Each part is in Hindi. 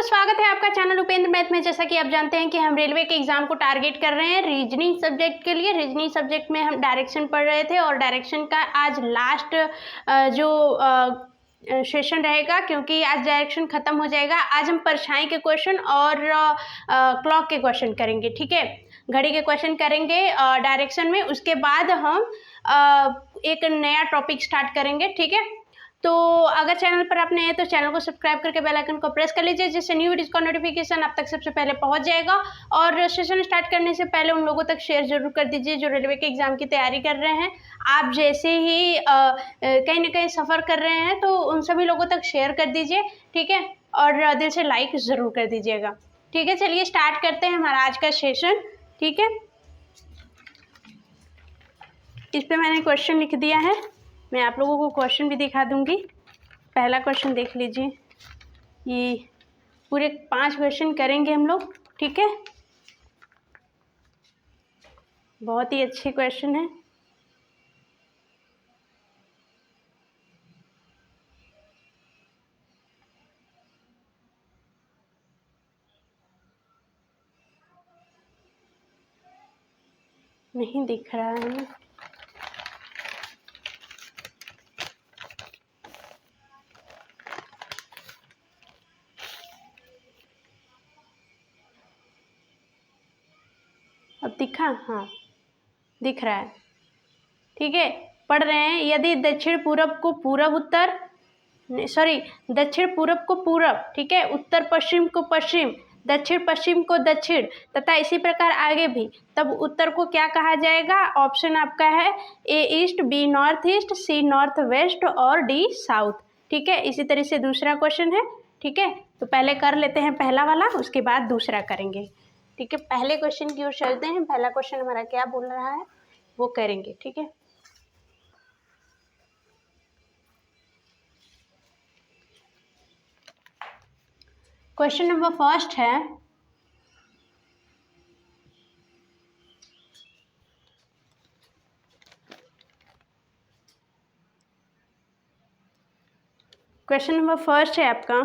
दोस्तों, स्वागत है आपका चैनल उपेंद्र मैथ में। जैसा कि आप जानते हैं कि हम रेलवे के एग्जाम को टारगेट कर रहे हैं रीजनिंग सब्जेक्ट के लिए। रीजनिंग सब्जेक्ट में हम डायरेक्शन पढ़ रहे थे और डायरेक्शन का आज लास्ट जो सेशन रहेगा, क्योंकि आज डायरेक्शन खत्म हो जाएगा। आज हम परछाई के क्वेश्चन और क्लॉक के क्वेश्चन करेंगे, ठीक है। घड़ी के क्वेश्चन करेंगे डायरेक्शन में। उसके बाद हम एक नया टॉपिक स्टार्ट करेंगे, ठीक है। तो अगर चैनल पर आप नए हैं तो चैनल को सब्सक्राइब करके बेल आइकन को प्रेस कर लीजिए, जिससे न्यू वीडियोस का नोटिफिकेशन आप तक सबसे पहले पहुंच जाएगा। और सेशन स्टार्ट करने से पहले उन लोगों तक शेयर जरूर कर दीजिए जो रेलवे के एग्जाम की तैयारी कर रहे हैं। आप जैसे ही कहीं ना कहीं सफ़र कर रहे हैं तो उन सभी लोगों तक शेयर कर दीजिए, ठीक है। और दिल से लाइक ज़रूर कर दीजिएगा, ठीक है। चलिए स्टार्ट करते हैं हमारा आज का सेशन, ठीक है। इस पर मैंने क्वेश्चन लिख दिया है, मैं आप लोगों को क्वेश्चन भी दिखा दूंगी। पहला क्वेश्चन देख लीजिए, ये पूरे 5 क्वेश्चन करेंगे हम लोग, ठीक है। बहुत ही अच्छे क्वेश्चन है। नहीं दिख रहा है, अब दिखा? हाँ दिख रहा है, ठीक है। पढ़ रहे हैं, यदि दक्षिण पूरब को पूरब उत्तर, सॉरी दक्षिण पूरब को पूरब, ठीक है, उत्तर पश्चिम को पश्चिम, दक्षिण पश्चिम को दक्षिण तथा इसी प्रकार आगे भी, तब उत्तर को क्या कहा जाएगा? ऑप्शन आपका है ए ईस्ट, बी नॉर्थ ईस्ट, सी नॉर्थ वेस्ट और डी साउथ, ठीक है। इसी तरह से दूसरा क्वेश्चन है, ठीक है। तो पहले कर लेते हैं पहला वाला, उसके बाद दूसरा करेंगे, ठीक है। पहले क्वेश्चन की ओर चलते हैं। पहला क्वेश्चन हमारा क्या बोल रहा है वो करेंगे, ठीक है। क्वेश्चन नंबर फर्स्ट है, क्वेश्चन नंबर फर्स्ट है आपका,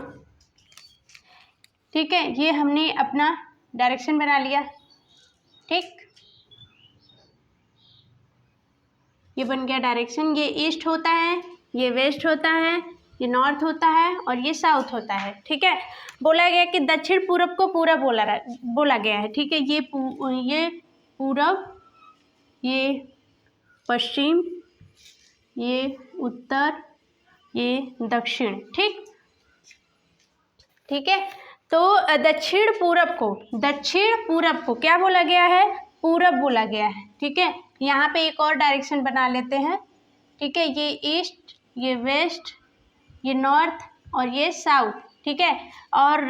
ठीक है। ये हमने अपना डायरेक्शन बना लिया, ठीक। ये बन गया डायरेक्शन। ये ईस्ट होता है, ये वेस्ट होता है, ये नॉर्थ होता है और ये साउथ होता है, ठीक है। बोला गया कि दक्षिण पूरब को पूरब बोला गया है, ठीक है। ये पूरब, ये पश्चिम, ये उत्तर, ये दक्षिण, ठीक ठीक है। तो दक्षिण पूरब को क्या बोला गया है? पूरब बोला गया है, ठीक है। यहाँ पे एक और डायरेक्शन बना लेते हैं, ठीक है। ये ईस्ट, ये वेस्ट, ये नॉर्थ और ये साउथ, ठीक है। और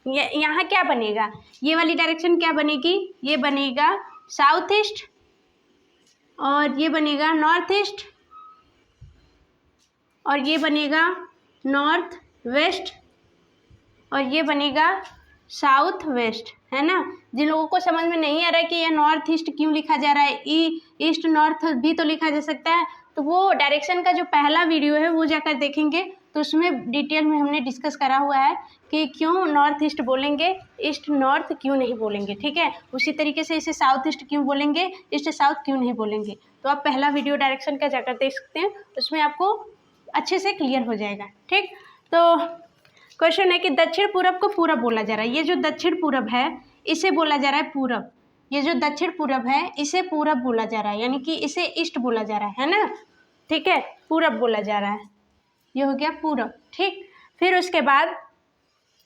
यहाँ क्या बनेगा? ये वाली डायरेक्शन क्या बनेगी? ये बनेगा साउथ ईस्ट और ये बनेगा नॉर्थ ईस्ट और ये बनेगा नॉर्थ वेस्ट और ये बनेगा साउथ वेस्ट, है ना। जिन लोगों को समझ में नहीं आ रहा है कि ये नॉर्थ ईस्ट क्यों लिखा जा रहा है, ईस्ट नॉर्थ भी तो लिखा जा सकता है, तो वो डायरेक्शन का जो पहला वीडियो है वो जाकर देखेंगे, तो उसमें डिटेल में हमने डिस्कस करा हुआ है कि क्यों नॉर्थ ईस्ट बोलेंगे, ईस्ट नॉर्थ क्यों नहीं बोलेंगे, ठीक है। उसी तरीके से इसे साउथ ईस्ट क्यों बोलेंगे, ईस्ट साउथ क्यों नहीं बोलेंगे। तो आप पहला वीडियो डायरेक्शन का जाकर देख सकते हैं, उसमें आपको अच्छे से क्लियर हो जाएगा, ठीक। तो क्वेश्चन है कि दक्षिण पूरब को पूरब बोला जा रहा है। ये जो दक्षिण पूरब है इसे बोला जा रहा है पूरब, ये जो दक्षिण पूरब है इसे पूरब बोला जा रहा है, यानी कि इसे ईस्ट बोला जा रहा है ना, ठीक है। पूरब बोला जा रहा है, ये हो गया पूरब, ठीक। फिर उसके बाद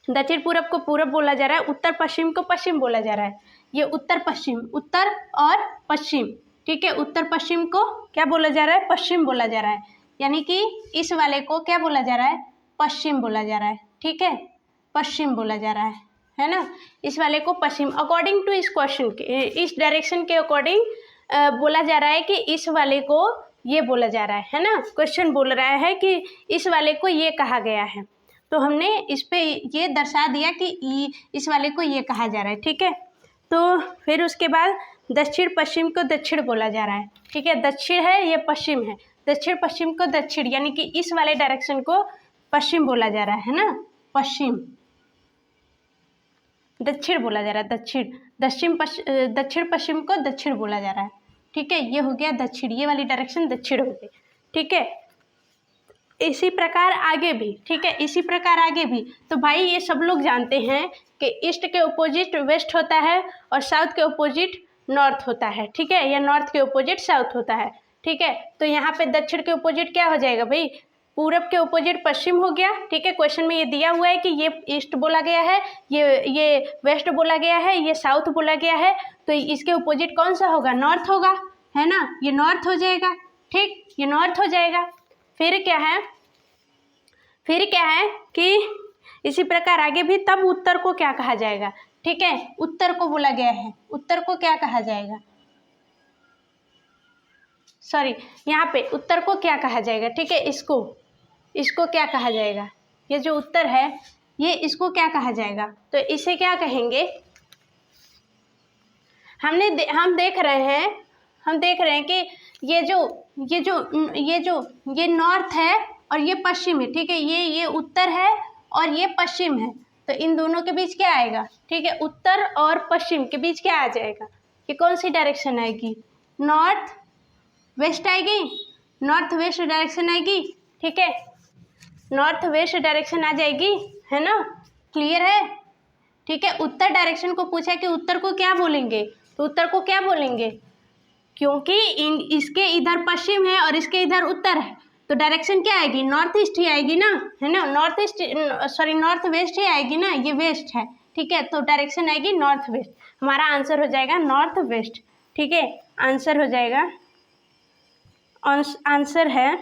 दक्षिण पूरब को पूरब बोला जा रहा है, उत्तर पश्चिम को पश्चिम बोला जा रहा है। ये उत्तर पश्चिम, उत्तर और पश्चिम, ठीक है। उत्तर पश्चिम को क्या बोला जा रहा है? पश्चिम बोला जा रहा है, यानी कि इस वाले को क्या बोला जा रहा है? पश्चिम बोला जा रहा है, ठीक है। पश्चिम बोला जा रहा है ना। इस वाले को पश्चिम, अकॉर्डिंग टू इस क्वेश्चन के, इस डायरेक्शन के अकॉर्डिंग बोला जा रहा है कि इस वाले को ये बोला जा रहा है ना। क्वेश्चन बोल रहा है कि इस वाले को ये कहा गया है, तो हमने इस पे ये दर्शा दिया कि इस वाले को ये कहा जा रहा है, ठीक है। तो फिर उसके बाद दक्षिण पश्चिम को दक्षिण बोला जा रहा है, ठीक है। दक्षिण है, ये पश्चिम है, दक्षिण पश्चिम को दक्षिण, यानी कि इस वाले डायरेक्शन को पश्चिम बोला जा रहा है ना, पश्चिम, दक्षिण बोला जा रहा है, दक्षिण पश्चिम को दक्षिण बोला जा रहा है। ठीक है, ये हो गया दक्षिण, ये वाली डायरेक्शन दक्षिण हो गई। ठीक है, इसी प्रकार आगे भी। ठीक है, इसी प्रकार आगे भी। तो भाई ये सब लोग जानते हैं कि ईस्ट के अपोजिट वेस्ट होता है और साउथ के अपोजिट नॉर्थ होता है। ठीक है, या नॉर्थ के अपोजिट साउथ होता है। ठीक है, तो यहाँ पे दक्षिण के अपोजिट क्या हो जाएगा भाई, पूरब के अपोजिट पश्चिम हो गया। ठीक है, क्वेश्चन में ये दिया हुआ है कि ये ईस्ट बोला गया है, ये वेस्ट बोला गया है, ये साउथ बोला गया है, तो इसके अपोजिट कौन सा होगा, नॉर्थ होगा, है ना, ये नॉर्थ हो जाएगा। ठीक, ये नॉर्थ हो जाएगा। फिर क्या है कि इसी प्रकार आगे भी, तब उत्तर को क्या कहा जाएगा। ठीक है, उत्तर को बोला गया है, उत्तर को क्या कहा जाएगा, सॉरी यहाँ पे उत्तर को क्या कहा जाएगा। ठीक है, इसको क्या कहा जाएगा, ये जो उत्तर है ये इसको क्या कहा जाएगा, तो इसे क्या कहेंगे, हम देख रहे हैं कि ये नॉर्थ है और ये पश्चिम है। ठीक है, ये उत्तर है और ये पश्चिम है, तो इन दोनों के बीच क्या आएगा। ठीक है, उत्तर और पश्चिम के बीच क्या आ जाएगा, ये कौन सी डायरेक्शन आएगी, नॉर्थ वेस्ट आएगी, नॉर्थ वेस्ट डायरेक्शन आएगी। ठीक है, नॉर्थ वेस्ट डायरेक्शन आ जाएगी, है ना, क्लियर है। ठीक है, उत्तर डायरेक्शन को पूछा कि उत्तर को क्या बोलेंगे, तो उत्तर को क्या बोलेंगे, क्योंकि इसके इधर पश्चिम है और इसके इधर उत्तर है, तो डायरेक्शन क्या आएगी, नॉर्थ ईस्ट ही आएगी ना, है ना, नॉर्थ वेस्ट ही आएगी ना, ये वेस्ट है। ठीक है, तो डायरेक्शन आएगी नॉर्थ वेस्ट, हमारा आंसर हो जाएगा नॉर्थ वेस्ट। ठीक है, आंसर हो जाएगा, आंसर है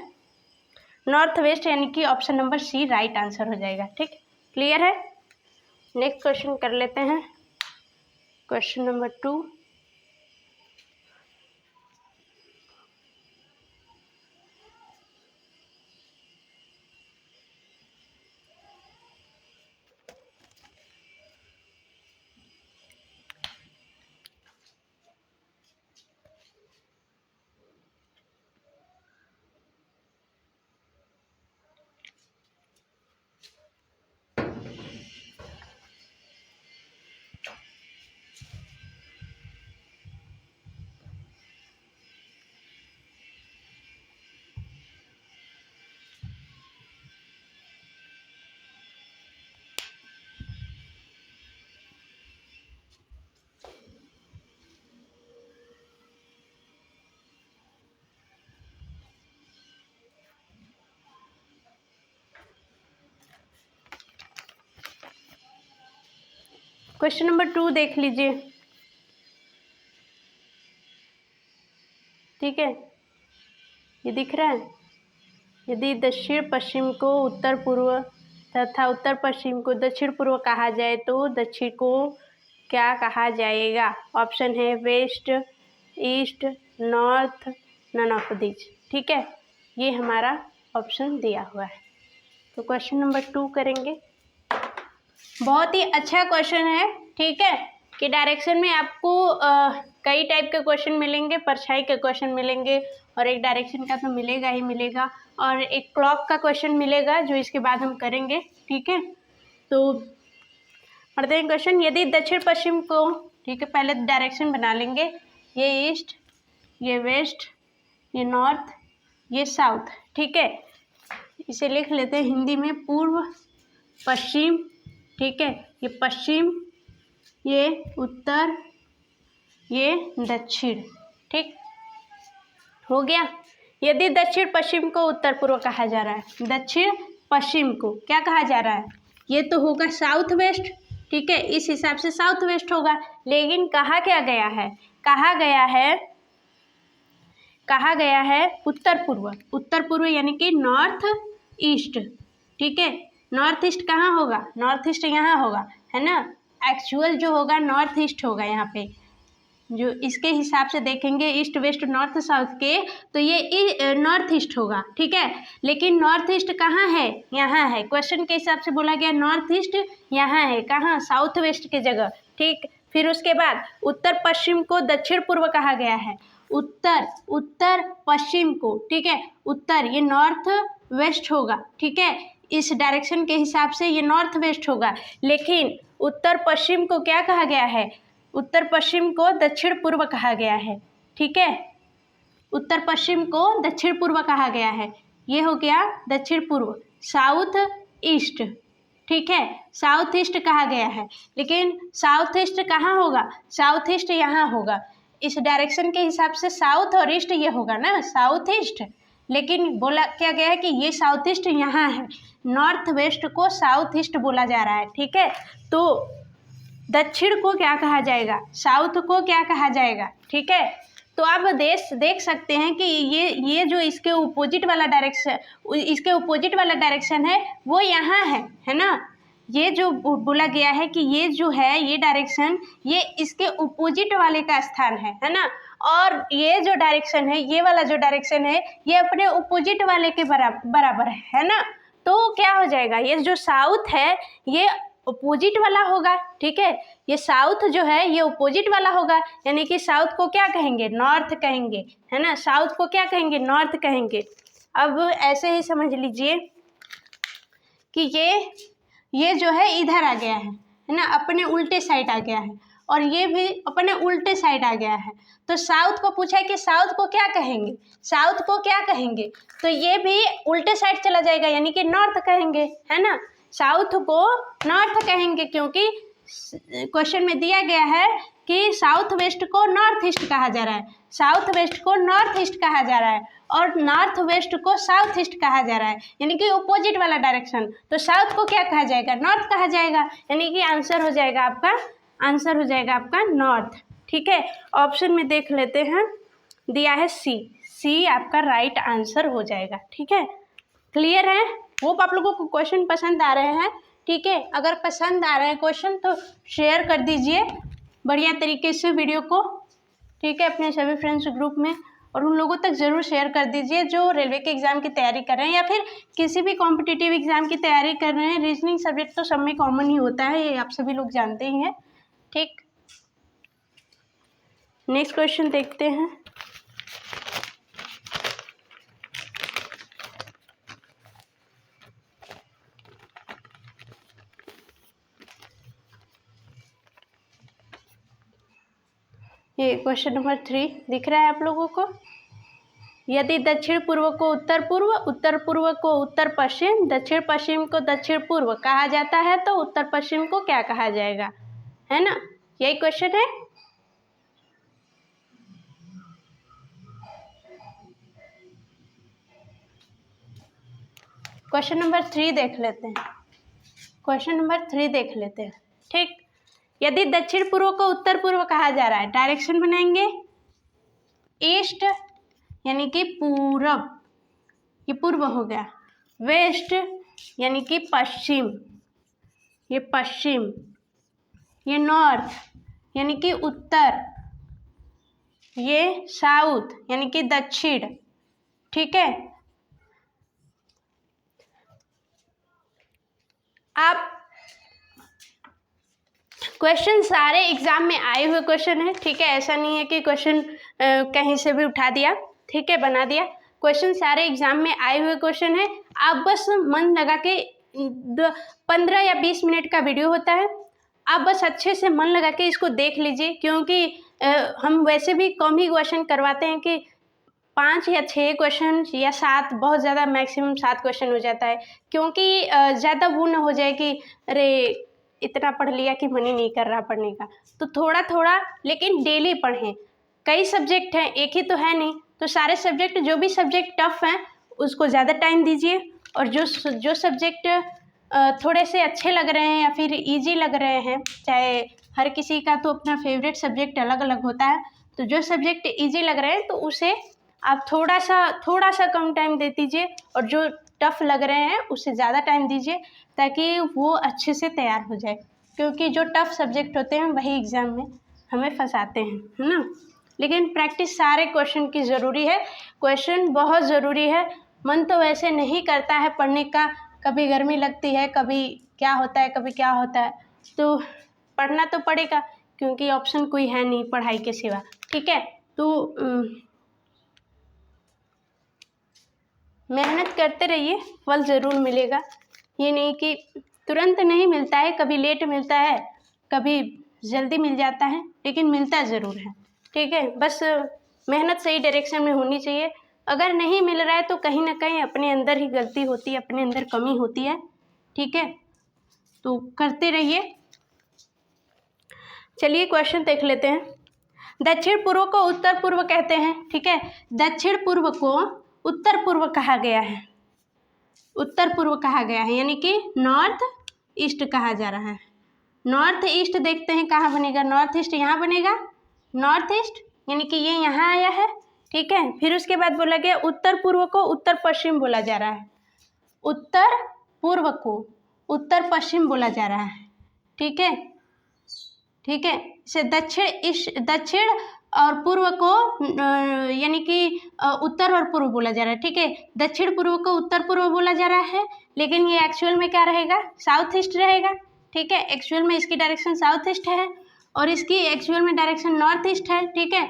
नॉर्थ वेस्ट, यानी कि option number C right answer हो जाएगा। ठीक, क्लियर है। नेक्स्ट क्वेश्चन कर लेते हैं, क्वेश्चन नंबर 2। क्वेश्चन नंबर 2 देख लीजिए। ठीक है, ये दिख रहा है, यदि दक्षिण पश्चिम को उत्तर पूर्व तथा उत्तर पश्चिम को दक्षिण पूर्व कहा जाए तो दक्षिण को क्या कहा जाएगा। ऑप्शन है west, east, north, none of these. ठीक है, ये हमारा ऑप्शन दिया हुआ है। तो क्वेश्चन नंबर 2 करेंगे। बहुत ही अच्छा क्वेश्चन है। ठीक है, कि डायरेक्शन में आपको कई टाइप के क्वेश्चन मिलेंगे, परछाई के क्वेश्चन मिलेंगे और एक डायरेक्शन का तो मिलेगा ही मिलेगा, और एक क्लॉक का क्वेश्चन मिलेगा जो इसके बाद हम करेंगे। ठीक है, तो पढ़ते हैं क्वेश्चन। यदि दक्षिण पश्चिम को, ठीक है, पहले डायरेक्शन बना लेंगे, ये ईस्ट, ये वेस्ट, ये नॉर्थ, ये साउथ। ठीक है, इसे लिख लेते हैं हिंदी में, पूर्व पश्चिम। ठीक है, ये पश्चिम, ये उत्तर, ये दक्षिण। ठीक हो गया। यदि दक्षिण पश्चिम को उत्तर पूर्व कहा जा रहा है, दक्षिण पश्चिम को क्या कहा जा रहा है, ये तो होगा साउथ वेस्ट। ठीक है, इस हिसाब से साउथ वेस्ट होगा, लेकिन कहा क्या गया है, कहा गया है उत्तर पूर्व। उत्तर पूर्व यानी कि नॉर्थ ईस्ट। ठीक है, नॉर्थ ईस्ट कहाँ होगा, नॉर्थ ईस्ट यहाँ होगा, है ना, एक्चुअल जो होगा नॉर्थ ईस्ट होगा। यहाँ पे जो इसके हिसाब से देखेंगे ईस्ट वेस्ट नॉर्थ साउथ के, तो ये नॉर्थ ईस्ट होगा। ठीक है, लेकिन नॉर्थ ईस्ट कहाँ है, यहाँ है। क्वेश्चन के हिसाब से बोला गया नॉर्थ ईस्ट यहाँ है, कहाँ, साउथ वेस्ट के जगह। ठीक, फिर उसके बाद उत्तर पश्चिम को दक्षिण पूर्व कहा गया है, उत्तर पश्चिम को। ठीक है, उत्तर ये नॉर्थ वेस्ट होगा। ठीक है, इस डायरेक्शन के हिसाब से ये नॉर्थ वेस्ट होगा, लेकिन उत्तर पश्चिम को क्या कहा गया है? उत्तर पश्चिम को दक्षिण पूर्व कहा गया है। ठीक है, उत्तर पश्चिम को दक्षिण पूर्व कहा गया है। ये हो गया दक्षिण पूर्व, साउथ ईस्ट। ठीक है, साउथ ईस्ट कहा गया है, लेकिन साउथ ईस्ट कहाँ होगा? साउथ ईस्ट यहाँ होगा। इस डायरेक्शन के हिसाब से साउथ और ईस्ट ये होगा ना, साउथ ईस्ट। लेकिन बोला क्या गया है कि ये साउथ ईस्ट यहाँ है, नॉर्थ वेस्ट को साउथ ईस्ट बोला जा रहा है। ठीक है, तो दक्षिण को क्या कहा जाएगा? साउथ को क्या कहा जाएगा? ठीक है, तो आप देख सकते हैं कि ये जो इसके अपोजिट वाला डायरेक्शन है वो यहाँ है ना। ये जो बोला गया है कि ये जो है ये डायरेक्शन ये इसके अपोजिट वाले का स्थान है ना। और ये जो डायरेक्शन है, ये वाला जो डायरेक्शन है ये अपने अपोजिट वाले के बराबर है ना। तो क्या हो जाएगा? ये जो साउथ है ये अपोजिट वाला होगा। ठीक है, ये साउथ जो है ये अपोजिट वाला होगा, यानी कि साउथ को क्या कहेंगे? नॉर्थ कहेंगे, है ना। साउथ को क्या कहेंगे? नॉर्थ कहेंगे। अब ऐसे ही समझ लीजिए कि ये जो है इधर आ गया है ना, अपने उल्टे साइड आ गया है, और ये भी अपने उल्टे साइड आ गया है। तो साउथ को पूछा है कि साउथ को क्या कहेंगे? साउथ को क्या कहेंगे? तो ये भी उल्टे साइड चला जाएगा, यानी कि नॉर्थ कहेंगे, है ना। साउथ को नॉर्थ कहेंगे, क्योंकि क्वेश्चन में दिया गया है कि साउथ वेस्ट को नॉर्थ ईस्ट कहा जा रहा है, साउथ वेस्ट को नॉर्थ ईस्ट कहा जा रहा है, और नॉर्थ वेस्ट को साउथ ईस्ट कहा जा रहा है, यानी कि अपोजिट वाला डायरेक्शन। तो साउथ को क्या कहा जाएगा? नॉर्थ कहा जाएगा, यानी कि आंसर हो जाएगा आपका नॉर्थ। ठीक है, ऑप्शन में देख लेते हैं, दिया है सी आपका राइट आंसर हो जाएगा। ठीक है, क्लियर है? होप आप लोगों को क्वेश्चन पसंद आ रहे हैं। ठीक है, अगर पसंद आ रहे हैं क्वेश्चन तो शेयर कर दीजिए बढ़िया तरीके से वीडियो को। ठीक है, अपने सभी फ्रेंड्स ग्रुप में, और उन लोगों तक ज़रूर शेयर कर दीजिए जो रेलवे के एग्ज़ाम की तैयारी कर रहे हैं या फिर किसी भी कॉम्पिटिटिव एग्ज़ाम की तैयारी कर रहे हैं। रीजनिंग सब्जेक्ट तो सब में कॉमन ही होता है, ये आप सभी लोग जानते ही हैं। ठीक, नेक्स्ट क्वेश्चन देखते हैं। ये क्वेश्चन नंबर 3 दिख रहा है आप लोगों को। यदि दक्षिण पूर्व को उत्तर पूर्व, उत्तर पूर्व को उत्तर पश्चिम, दक्षिण पश्चिम को दक्षिण पूर्व कहा जाता है तो उत्तर पश्चिम को क्या कहा जाएगा? है ना, यही क्वेश्चन है। क्वेश्चन नंबर 3 देख लेते हैं। क्वेश्चन नंबर 3 देख लेते हैं। ठीक, यदि दक्षिण पूर्व को उत्तर पूर्व कहा जा रहा है, डायरेक्शन बनाएंगे ईस्ट यानी कि पूरब, ये पूर्व हो गया। वेस्ट यानी कि पश्चिम, ये पश्चिम। ये नॉर्थ यानी कि उत्तर, ये साउथ यानी कि दक्षिण। ठीक है, आप क्वेश्चन सारे एग्जाम में आए हुए क्वेश्चन है। ठीक है, ऐसा नहीं है कि क्वेश्चन कहीं से भी उठा दिया, ठीक है, बना दिया। क्वेश्चन सारे एग्जाम में आए हुए क्वेश्चन है। आप बस मन लगा के 15 या 20 मिनट का वीडियो होता है, आप बस अच्छे से मन लगा के इसको देख लीजिए, क्योंकि हम वैसे भी कम ही क्वेश्चन करवाते हैं कि 5 या 6 क्वेश्चन या 7, बहुत ज़्यादा मैक्सिमम 7 क्वेश्चन हो जाता है, क्योंकि ज़्यादा वो ना हो जाए कि अरे इतना पढ़ लिया कि मन ही नहीं कर रहा पढ़ने का। तो थोड़ा थोड़ा लेकिन डेली पढ़ें। कई सब्जेक्ट हैं, एक ही तो है नहीं, तो सारे सब्जेक्ट, जो भी सब्जेक्ट टफ हैं उसको ज़्यादा टाइम दीजिए, और जो सब्जेक्ट थोड़े से अच्छे लग रहे हैं या फिर इजी लग रहे हैं, चाहे हर किसी का तो अपना फेवरेट सब्जेक्ट अलग अलग होता है, तो जो सब्जेक्ट इजी लग रहे हैं तो उसे आप थोड़ा सा कम टाइम दे दीजिए, और जो टफ लग रहे हैं उससे ज़्यादा टाइम दीजिए, ताकि वो अच्छे से तैयार हो जाए, क्योंकि जो टफ सब्जेक्ट होते हैं वही एग्ज़ाम में हमें फंसाते हैं, है ना। लेकिन प्रैक्टिस सारे क्वेश्चन की ज़रूरी है, क्वेश्चन बहुत ज़रूरी है। मन तो वैसे नहीं करता है पढ़ने का, कभी गर्मी लगती है, कभी क्या होता है, कभी क्या होता है, तो पढ़ना तो पड़ेगा, क्योंकि ऑप्शन कोई है नहीं पढ़ाई के सिवा। ठीक है, तो मेहनत करते रहिए, फल ज़रूर मिलेगा। ये नहीं कि तुरंत नहीं मिलता है, कभी लेट मिलता है, कभी जल्दी मिल जाता है, लेकिन मिलता ज़रूर है। ठीक है, बस मेहनत सही डायरेक्शन में होनी चाहिए। अगर नहीं मिल रहा है तो कहीं ना कहीं अपने अंदर ही गलती होती है, अपने अंदर कमी होती है। ठीक है, तो करते रहिए। चलिए क्वेश्चन देख लेते हैं। दक्षिण पूर्व को उत्तर पूर्व कहते हैं। ठीक है, दक्षिण पूर्व को उत्तर पूर्व कहा गया है, उत्तर पूर्व कहा गया है, यानी कि नॉर्थ ईस्ट कहा जा रहा है। नॉर्थ ईस्ट देखते हैं कहाँ बनेगा। नॉर्थ ईस्ट यहाँ बनेगा, नॉर्थ ईस्ट यानी कि ये यहाँ आया है। ठीक है, फिर उसके बाद बोला गया उत्तर पूर्व को उत्तर पश्चिम बोला जा रहा है, उत्तर पूर्व को उत्तर पश्चिम बोला जा रहा है। ठीक है, ठीक है, से दक्षिण और पूर्व को यानी कि उत्तर और पूर्व बोला जा रहा है। ठीक है, दक्षिण पूर्व को उत्तर पूर्व बोला जा रहा है, लेकिन ये एक्चुअल में क्या रहेगा, साउथ ईस्ट रहेगा। ठीक है, एक्चुअल में इसकी डायरेक्शन साउथ ईस्ट है और इसकी एक्चुअल में डायरेक्शन नॉर्थ ईस्ट है। ठीक है,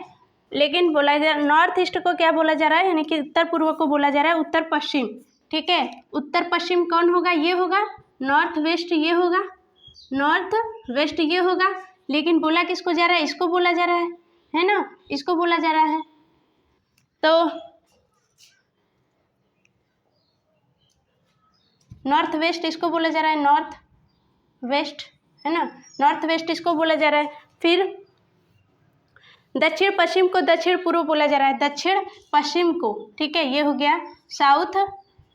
लेकिन बोला जा नॉर्थ ईस्ट को क्या बोला जा रहा है, यानी कि उत्तर पूर्व को बोला जा रहा है उत्तर पश्चिम। ठीक है, उत्तर पश्चिम कौन होगा, ये होगा, नॉर्थ वेस्ट ये होगा, नॉर्थ वेस्ट ये होगा, लेकिन बोला किसको जा रहा है, इसको बोला जा रहा है ना, इसको बोला जा रहा है। तो नॉर्थ वेस्ट इसको बोला जा रहा है, नॉर्थ वेस्ट है ना, नॉर्थ वेस्ट इसको बोला जा रहा है। फिर दक्षिण पश्चिम को दक्षिण पूर्व बोला जा रहा है, दक्षिण पश्चिम को। ठीक है, ये हो गया साउथ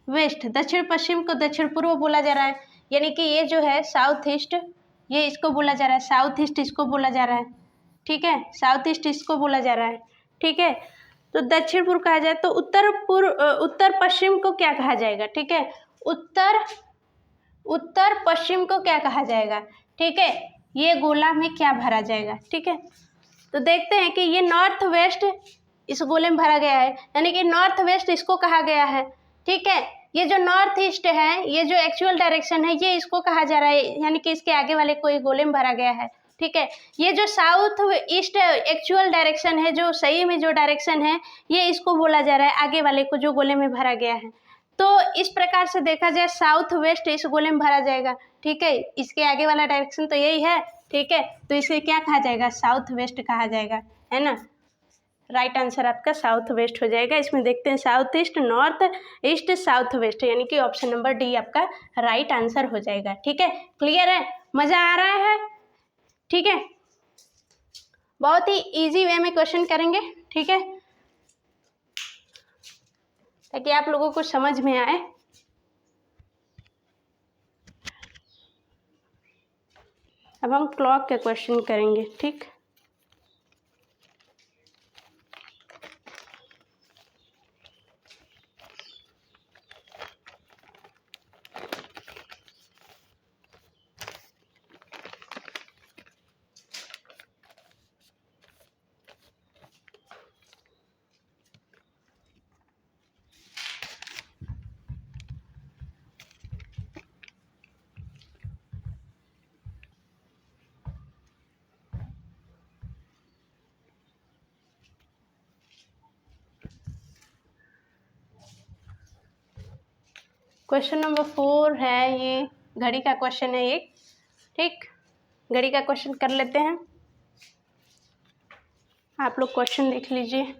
वेस्ट, दक्षिण पश्चिम को दक्षिण पूर्व बोला जा रहा है, यानी कि ये जो है साउथ ईस्ट, ये इसको बोला जा रहा है, साउथ ईस्ट इसको बोला जा रहा है। ठीक है, साउथ ईस्ट इसको बोला जा रहा है। ठीक है, तो दक्षिण पूर्व कहा जाए तो उत्तर पश्चिम को क्या कहा जाएगा। ठीक है, उत्तर पश्चिम को क्या कहा जाएगा। ठीक है, ये गोला में क्या भरा जाएगा। ठीक है, तो देखते हैं कि ये नॉर्थ वेस्ट इस गोले में भरा गया है, यानी कि नॉर्थ वेस्ट इसको कहा गया है। ठीक है, ये जो नॉर्थ ईस्ट है, ये जो एक्चुअल डायरेक्शन है, ये इसको कहा जा रहा है, यानी कि इसके आगे वाले को एक गोले में भरा गया है। ठीक है, ये जो साउथ ईस्ट एक्चुअल डायरेक्शन है, जो सही में जो डायरेक्शन है, ये इसको बोला जा रहा है आगे वाले को जो गोले में भरा गया है। तो इस प्रकार से देखा जाए साउथ वेस्ट इस गोले में भरा जाएगा। ठीक है, इसके आगे वाला डायरेक्शन तो यही है। ठीक है, तो इसे क्या कहा जाएगा, साउथ वेस्ट कहा जाएगा, है ना। राइट आंसर आपका साउथ वेस्ट हो जाएगा। इसमें देखते हैं south east, north east, south west, यानी कि ऑप्शन नंबर डी आपका राइट आंसर हो जाएगा। ठीक है, क्लियर है, मज़ा आ रहा है। ठीक है, बहुत ही इजी वे में क्वेश्चन करेंगे। ठीक है, ताकि आप लोगों को समझ में आए। अब हम क्लॉक के क्वेश्चन करेंगे। ठीक, क्वेश्चन नंबर 4 है, ये घड़ी का क्वेश्चन है एक। ठीक, घड़ी का क्वेश्चन कर लेते हैं। आप लोग क्वेश्चन देख लीजिए।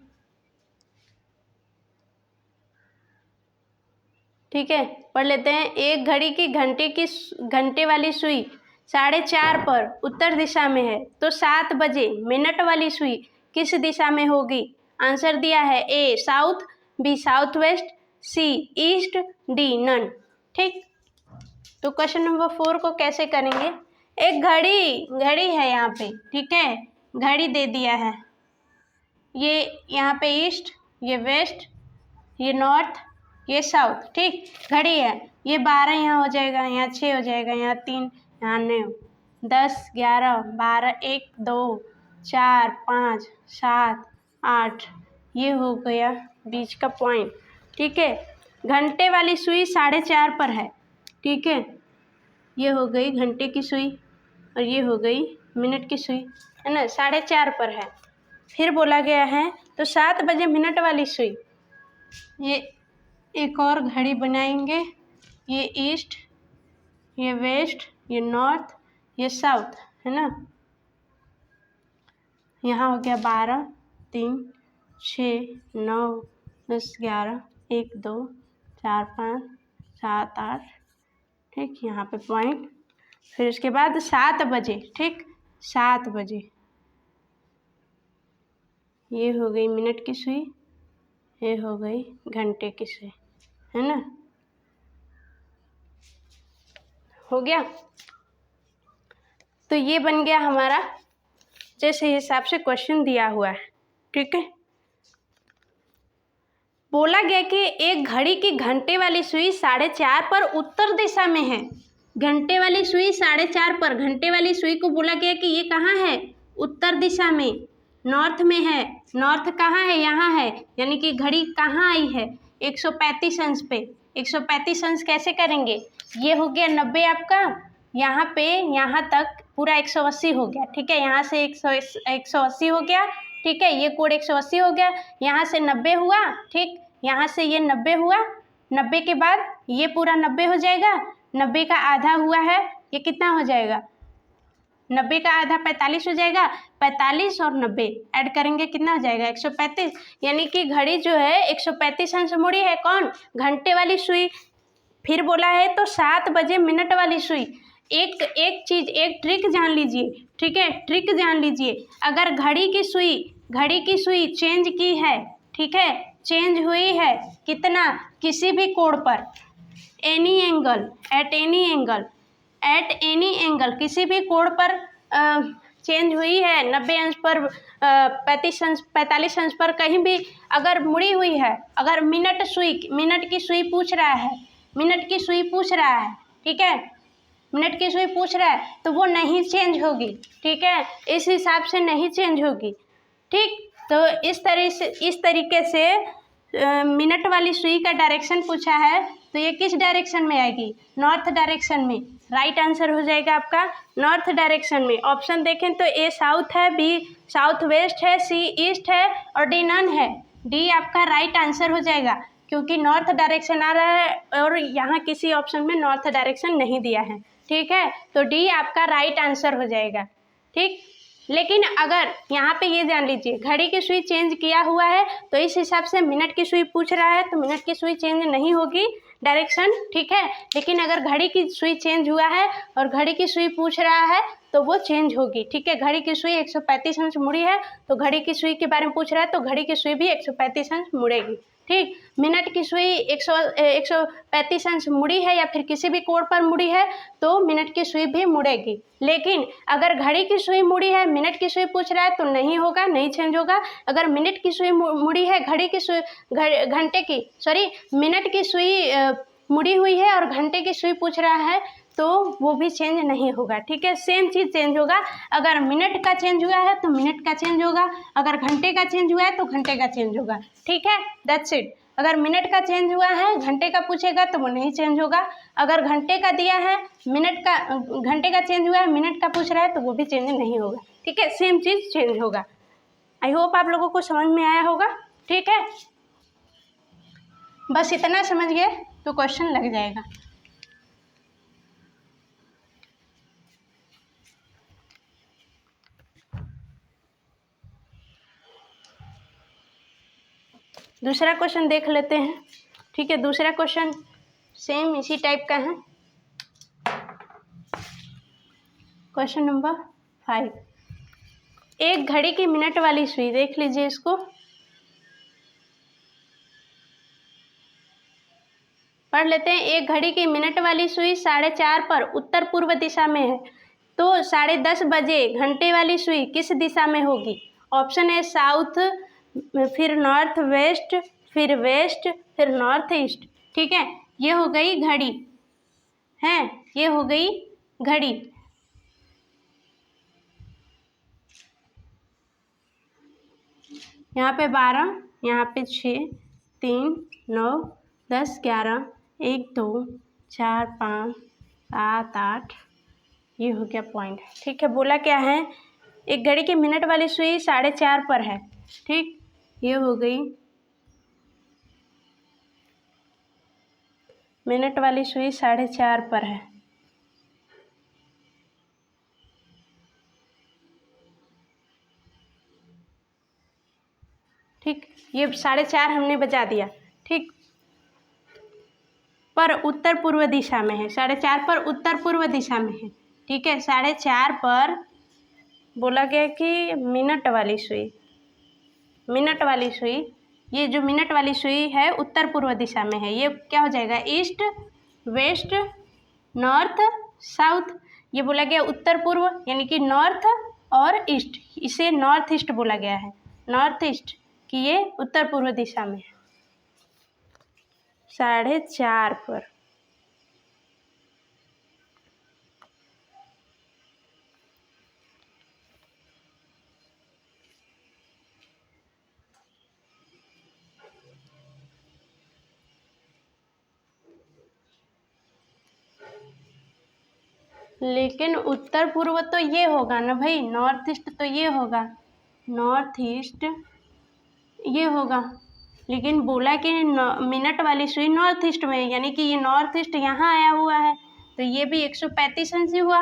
ठीक है, पढ़ लेते हैं। एक घड़ी की घंटे वाली सुई 4:30 पर उत्तर दिशा में है, तो 7 बजे मिनट वाली सुई किस दिशा में होगी। आंसर दिया है ए साउथ, बी साउथ वेस्ट, सी ईस्ट, डी नन। ठीक, तो क्वेश्चन नंबर 4 को कैसे करेंगे। एक घड़ी है यहाँ पे। ठीक है, घड़ी दे दिया है, ये यहाँ पे ईस्ट, ये वेस्ट, ये नॉर्थ, ये साउथ। ठीक, घड़ी है, ये 12 यहाँ हो जाएगा, यहाँ 6 हो जाएगा, यहाँ 3, यहाँ 9, 10, 11, 12, 1, 2, 4, 5, 7, 8, ये हो गया बीच का पॉइंट। ठीक है, घंटे वाली सुई 4:30 पर है। ठीक है, ये हो गई घंटे की सुई और ये हो गई मिनट की सुई, है ना, 4:30 पर है। फिर बोला गया है तो 7 बजे मिनट वाली सुई, ये एक और घड़ी बनाएंगे, ये ईस्ट, ये वेस्ट, ये नॉर्थ, ये साउथ। है ना। यहाँ हो गया 12, 3, 6, 9, 10, 11, 1, 2, 4, 5, 7, 8, ठीक। यहाँ पे पॉइंट, फिर उसके बाद 7 बजे, ठीक, 7 बजे ये हो गई मिनट की सुई, ये हो गई घंटे की सुई, है ना। हो गया। तो ये बन गया हमारा जैसे हिसाब से क्वेश्चन दिया हुआ है, ठीक है। बोला गया कि एक घड़ी की घंटे वाली सुई 4:30 पर उत्तर दिशा में है। घंटे वाली सुई 4:30 पर, घंटे वाली सुई को बोला गया कि ये कहाँ है, उत्तर दिशा में, नॉर्थ में है। नॉर्थ कहाँ है, यहाँ है, यानी कि घड़ी कहाँ आई है, 135 अंश पे। 135 अंश कैसे करेंगे, ये हो गया 90 आपका, यहाँ पे यहाँ तक पूरा 180 हो गया, ठीक है। यहाँ से 180 हो गया, ठीक है। ये कोण 180 हो गया, यहाँ से 90 हुआ, ठीक। यहाँ से ये 90 हुआ, 90 के बाद ये पूरा 90 हो जाएगा। 90 का आधा हुआ है, ये कितना हो जाएगा, 90 का आधा 45 हो जाएगा। 45 और 90 ऐड करेंगे कितना हो जाएगा, 135। यानी कि घड़ी जो है 135 अंश मुड़ी है, कौन, घंटे वाली सुई। फिर बोला है तो 7 बजे मिनट वाली सुई। एक चीज, एक ट्रिक जान लीजिए, ठीक है, ट्रिक जान लीजिए। अगर घड़ी की सुई चेंज की है, ठीक है, चेंज हुई है कितना, किसी भी कोण पर, any angle, at any angle, किसी भी कोण पर चेंज हुई है, 90 अंश पर, 45 अंश पर, कहीं भी अगर मुड़ी हुई है, अगर मिनट की सुई पूछ रहा है, मिनट की सुई पूछ रहा है, ठीक है, मिनट की सुई पूछ रहा है, तो वो नहीं चेंज होगी, ठीक है, इस हिसाब से नहीं चेंज होगी, ठीक। तो इस तरीके से मिनट वाली सुई का डायरेक्शन पूछा है, तो ये किस डायरेक्शन में आएगी, नॉर्थ डायरेक्शन में। राइट आंसर हो जाएगा आपका नॉर्थ डायरेक्शन में। ऑप्शन देखें तो ए साउथ है, बी साउथ वेस्ट है, सी ईस्ट है और डी नन है। डी आपका राइट आंसर हो जाएगा, क्योंकि नॉर्थ डायरेक्शन आ रहा है और यहाँ किसी ऑप्शन में नॉर्थ डायरेक्शन नहीं दिया है, ठीक है। तो डी आपका राइट आंसर हो जाएगा, ठीक। लेकिन अगर यहाँ पे ये जान लीजिए, घड़ी की सुई चेंज किया हुआ है, तो इस हिसाब से मिनट की सुई पूछ रहा है, तो मिनट की सुई चेंज नहीं होगी डायरेक्शन, ठीक है। लेकिन अगर घड़ी की सुई चेंज हुआ है और घड़ी की सुई पूछ रहा है, तो वो चेंज होगी, ठीक है। घड़ी की सुई 135 अंश मुड़ी है, तो घड़ी की सुई के बारे में पूछ रहा है, तो घड़ी की सुई भी 135 अंश मुड़ेगी, ठीक। मिनट की सुई 135 अंश मुड़ी है या फिर किसी भी कोण पर मुड़ी है, तो मिनट की सुई भी मुड़ेगी। लेकिन अगर घड़ी की सुई मुड़ी है, मिनट की सुई पूछ रहा है, तो नहीं होगा, नहीं चेंज होगा। अगर मिनट की सुई मुड़ी है, घड़ी की सुई, मिनट की सुई मुड़ी हुई है और घंटे की सुई पूछ रहा है, तो वो भी चेंज नहीं होगा, ठीक है। सेम चीज़ चेंज होगा, अगर मिनट का चेंज हुआ है तो मिनट का चेंज होगा, अगर घंटे का चेंज हुआ है तो घंटे का चेंज होगा, ठीक है। That's it. अगर मिनट का चेंज हुआ है, घंटे का पूछेगा तो वो नहीं चेंज होगा। अगर घंटे का दिया है, घंटे का चेंज हुआ है, मिनट का पूछ रहा है, तो वो भी चेंज नहीं होगा, ठीक है। सेम चीज़ चेंज होगा। आई होप आप लोगों को समझ में आया होगा, ठीक है। बस इतना समझ गए तो क्वेश्चन लग जाएगा। दूसरा क्वेश्चन देख लेते हैं, ठीक है। दूसरा क्वेश्चन सेम इसी टाइप का है। क्वेश्चन नंबर 5, एक घड़ी की मिनट वाली सुई, देख लीजिए इसको, पढ़ लेते हैं। एक घड़ी की मिनट वाली सुई 4:30 पर उत्तर पूर्व दिशा में है, तो 10:30 बजे घंटे वाली सुई किस दिशा में होगी। ऑप्शन है साउथ, फिर नॉर्थ वेस्ट, फिर वेस्ट, फिर नॉर्थ ईस्ट, ठीक है। ये हो गई घड़ी, है, ये हो गई घड़ी। यहाँ पे 12, यहाँ पे 6, 3, 9, 10, 11, 1, 2, 4, 5, 7, 8, ये हो गया पॉइंट, ठीक है। बोला क्या है, एक घड़ी की मिनट वाली सुई 4:30 पर है, ठीक, ये हो गई मिनट वाली सुई 4:30 पर है। ये 4:30 हमने बजा दिया, ठीक। पर उत्तर पूर्व दिशा में है, 4:30 पर उत्तर पूर्व दिशा में है, ठीक है। 4:30 पर बोला गया कि मिनट वाली सुई, मिनट वाली सुई, ये जो मिनट वाली सुई है उत्तर पूर्व दिशा में है, ये क्या हो जाएगा, ईस्ट, वेस्ट, नॉर्थ, साउथ। ये बोला गया उत्तर पूर्व यानी कि नॉर्थ और ईस्ट, इसे नॉर्थ ईस्ट बोला गया है, नॉर्थ ईस्ट, कि ये उत्तर पूर्व दिशा में है। 4:30 पर लेकिन उत्तर पूर्व तो ये होगा ना भाई, नॉर्थ ईस्ट तो ये होगा, नॉर्थ ईस्ट ये होगा। लेकिन बोला कि मिनट वाली सुई नॉर्थ ईस्ट में, यानी कि ये नॉर्थ ईस्ट यहाँ आया हुआ है, तो ये भी 135 अंश ही हुआ,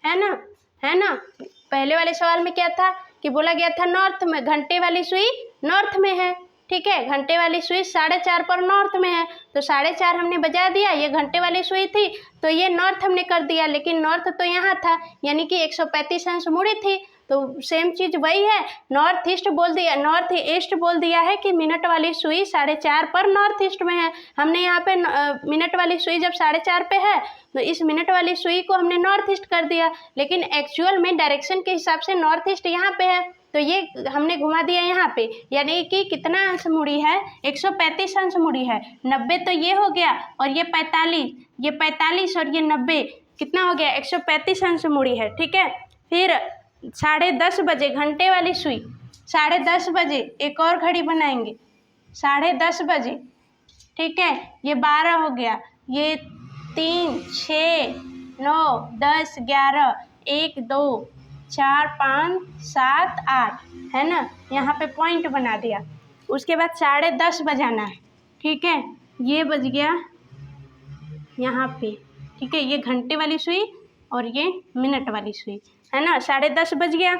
है ना, है ना। पहले वाले सवाल में क्या था कि बोला गया था नॉर्थ में, घंटे वाली सुई नॉर्थ में है, ठीक है। घंटे वाली सुई 4:30 पर नॉर्थ में है, तो 4:30 हमने बजा दिया, ये घंटे वाली सुई थी तो ये नॉर्थ हमने कर दिया, लेकिन नॉर्थ तो यहाँ था, यानी कि 135 अंश मुड़ी थी। तो सेम चीज़ वही है, नॉर्थ ईस्ट बोल दिया, नॉर्थ ईस्ट बोल दिया है कि मिनट वाली सुई 4:30 पर नॉर्थ ईस्ट में है। हमने यहाँ पे मिनट वाली सुई जब 4:30 पे है तो इस मिनट वाली सुई को हमने नॉर्थ ईस्ट कर दिया, लेकिन एक्चुअल में डायरेक्शन के हिसाब से नॉर्थ ईस्ट यहाँ पे है, तो ये हमने घुमा दिया यहाँ पे, यानी कि कितना अंश मुड़ी है, 135 अंश मुड़ी है। 90 तो ये हो गया और ये 45, ये 45 और ये 90 कितना हो गया, 135 अंश मुड़ी है, ठीक है। फिर 10:30 बजे घंटे वाली सुई, 10:30 बजे एक और घड़ी बनाएंगे, 10:30 बजे, ठीक है। ये 12 हो गया, ये 3, 6, 9, 10, 11, 1, 2, 4, 5, 7, 8, है ना, यहाँ पे पॉइंट बना दिया। उसके बाद 10:30 बजाना है, ठीक है। ये बज गया यहाँ पे, ठीक है, ये घंटे वाली सुई और ये मिनट वाली सुई, है ना। 10:30 बज गया,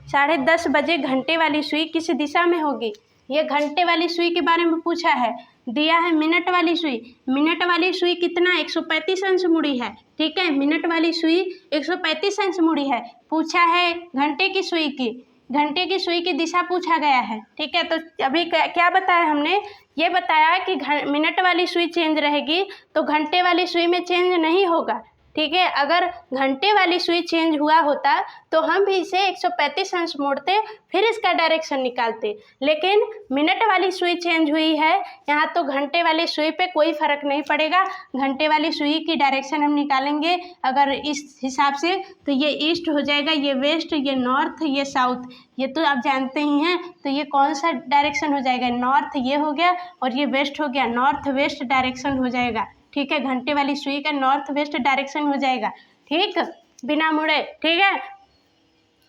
10:30 बजे घंटे वाली सुई किस दिशा में होगी, ये घंटे वाली सुई के बारे में पूछा है, दिया है मिनट वाली सुई। मिनट वाली सुई कितना, 135 अंश मुड़ी है, ठीक है। मिनट वाली सुई 135 अंश मुड़ी है। पूछा है घंटे की सुई की, घंटे की सुई की दिशा पूछा गया है, ठीक है। तो अभी क्या बताया हमने, ये बताया कि मिनट वाली सुई चेंज रहेगी तो घंटे वाली सुई में चेंज नहीं होगा, ठीक है। अगर घंटे वाली सुई चेंज हुआ होता तो हम भी इसे 135 अंश मोड़ते, फिर इसका डायरेक्शन निकालते, लेकिन मिनट वाली सुई चेंज हुई है यहाँ, तो घंटे वाली सुई पे कोई फ़र्क नहीं पड़ेगा। घंटे वाली सुई की डायरेक्शन हम निकालेंगे अगर इस हिसाब से, तो ये ईस्ट हो जाएगा, ये वेस्ट, ये नॉर्थ, ये साउथ, ये तो आप जानते ही हैं। तो ये कौन सा डायरेक्शन हो जाएगा, नॉर्थ ये हो गया और ये वेस्ट हो गया, नॉर्थ वेस्ट डायरेक्शन हो जाएगा, ठीक है। घंटे वाली सुई का नॉर्थ वेस्ट डायरेक्शन हो जाएगा, ठीक, बिना मुड़े, ठीक है।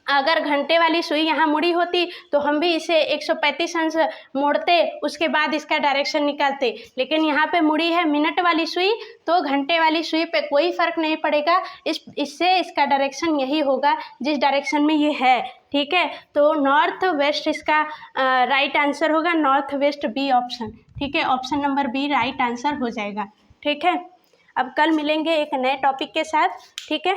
अगर घंटे वाली सुई यहाँ मुड़ी होती तो हम भी इसे 135 अंश मोड़ते, उसके बाद इसका डायरेक्शन निकालते, लेकिन यहाँ पे मुड़ी है मिनट वाली सुई, तो घंटे वाली सुई पे कोई फ़र्क नहीं पड़ेगा, इससे इसका डायरेक्शन यही होगा जिस डायरेक्शन में ये है, ठीक है। तो नॉर्थ वेस्ट इसका राइट आंसर होगा, नॉर्थ वेस्ट बी ऑप्शन, ठीक है। Option number B right answer हो जाएगा, ठीक है। अब कल मिलेंगे एक नए टॉपिक के साथ, ठीक है।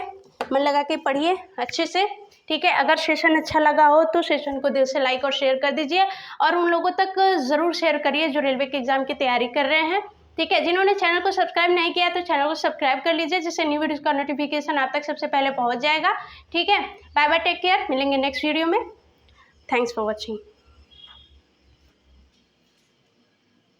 मन लगा के पढ़िए अच्छे से, ठीक है। अगर सेशन अच्छा लगा हो तो सेशन को दिल से लाइक और शेयर कर दीजिए, और उन लोगों तक ज़रूर शेयर करिए जो रेलवे के एग्ज़ाम की तैयारी कर रहे हैं, ठीक है। जिन्होंने चैनल को सब्सक्राइब नहीं किया तो चैनल को सब्सक्राइब कर लीजिए, जिससे न्यू वीडियोज़ का नोटिफिकेशन आप तक सबसे पहले पहुँच जाएगा, ठीक है। बाय बाय, टेक केयर, मिलेंगे नेक्स्ट वीडियो में। Thanks for watching.